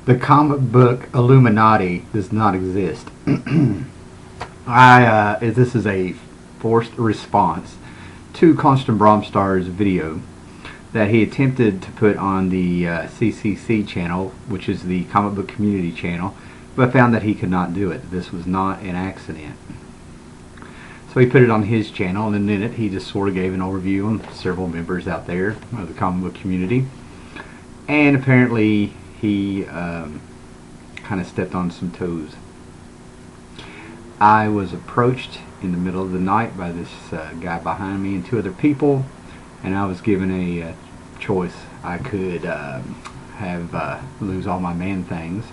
The comic book Illuminati does not exist. This is a forced response to koestenbraumstar's video that he attempted to put on the CCC channel, which is the comic book community channel, but found that he could not do it. This was not an accident. So he put it on his channel, and in it he just sort of gave an overview on several members out there of the comic book community. And apparently he kind of stepped on some toes. I was approached in the middle of the night by this guy behind me and two other people, and I was given a choice. I could lose all my man things.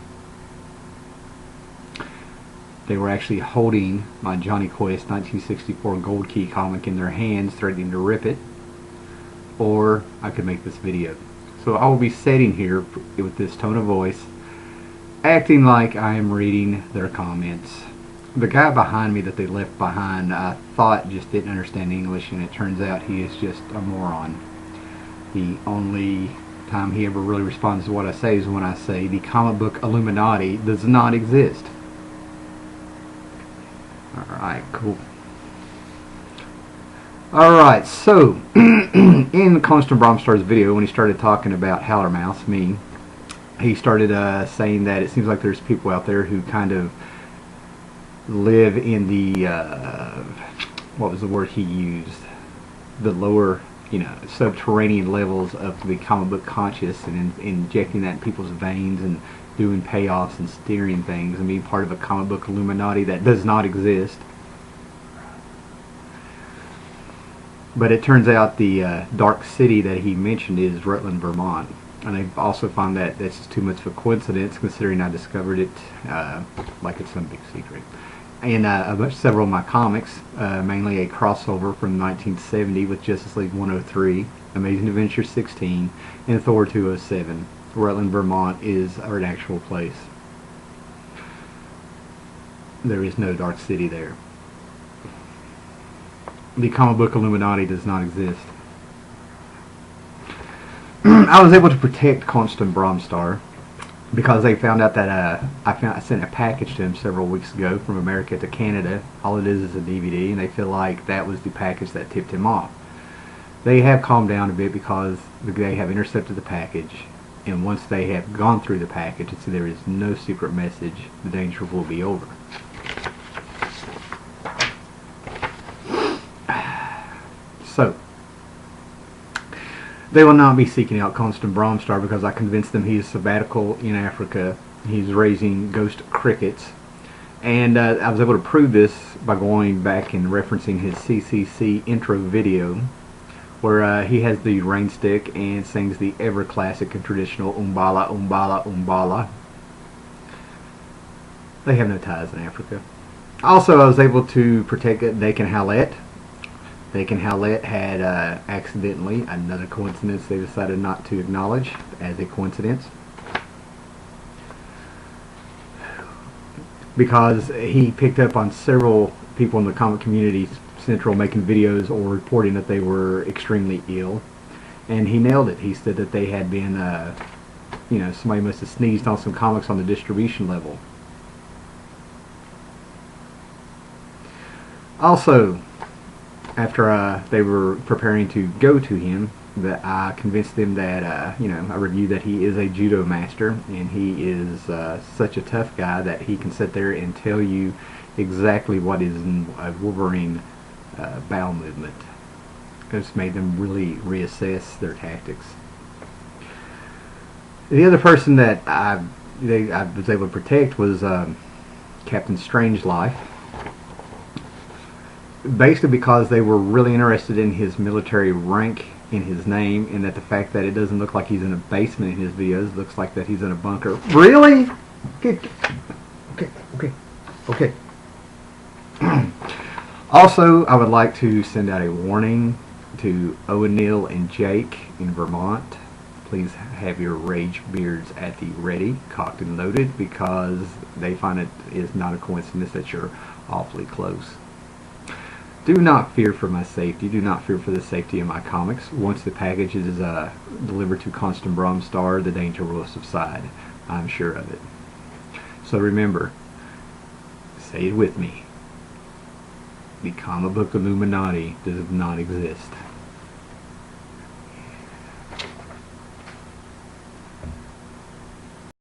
They were actually holding my Johnny Quest 1964 Gold Key comic in their hands, threatening to rip it, or I could make this video. So I will be sitting here with this tone of voice, acting like I am reading their comments. The guy behind me that they left behind, I thought just didn't understand English, and it turns out he is just a moron. The only time he ever really responds to what I say is when I say the comic book Illuminati does not exist. Alright, cool. Alright, so in koestenbraumstar's video, when he started talking about Howlermouse, me, he started saying that it seems like there's people out there who kind of live in the what was the word he used, the lower, subterranean levels of the comic book conscious, and injecting that in people's veins and doing payoffs and steering things and being part of a comic book Illuminati that does not exist. But it turns out the dark city that he mentioned is Rutland, Vermont. And I also found that that's just too much of a coincidence, considering I discovered it like it's some big secret. And several of my comics, mainly a crossover from 1970 with Justice League 103, Amazing Adventure 16, and Thor 207. Rutland, Vermont is an actual place. There is no dark city there. The comic book Illuminati does not exist. I was able to protect koestenbraumstar because they found out that I sent a package to him several weeks ago from America to Canada. All it is a DVD, and they feel like that was the package that tipped him off. They have calmed down a bit because they have intercepted the package, and once they have gone through the package and see there is no secret message, the danger will be over. So, they will not be seeking out koestenbraumstar because I convinced them he's sabbatical in Africa. He's raising ghost crickets. And I was able to prove this by going back and referencing his CCC intro video, where he has the rain stick and sings the ever classic and traditional Umbala, Umbala, Umbala. They have no ties in Africa. Also, I was able to protect Dakin Howlett. Dakin Howlett had accidentally, another coincidence they decided not to acknowledge as a coincidence, because he picked up on several people in the comic community central making videos or reporting that they were extremely ill, and he nailed it. He said that they had been, somebody must have sneezed on some comics on the distribution level. Also, after they were preparing to go to him, that I convinced them that I reviewed that he is a judo master, and he is such a tough guy that he can sit there and tell you exactly what is in a Wolverine bowel movement. It's made them really reassess their tactics. The other person that I was able to protect was Captain Strangelife, basically because they were really interested in his military rank in his name, and that the fact that it doesn't look like he's in a basement in his videos, looks like that he's in a bunker. Really? Okay. Also, I would like to send out a warning to Owen, Neil, and Jake in Vermont. Please have your rage beards at the ready, cocked and loaded, because they find it is not a coincidence that you're awfully close. Do not fear for my safety. Do not fear for the safety of my comics. Once the package is delivered to koestenbraumstar, the danger will subside. I'm sure of it. So remember, say it with me. The comic book Illuminati does not exist.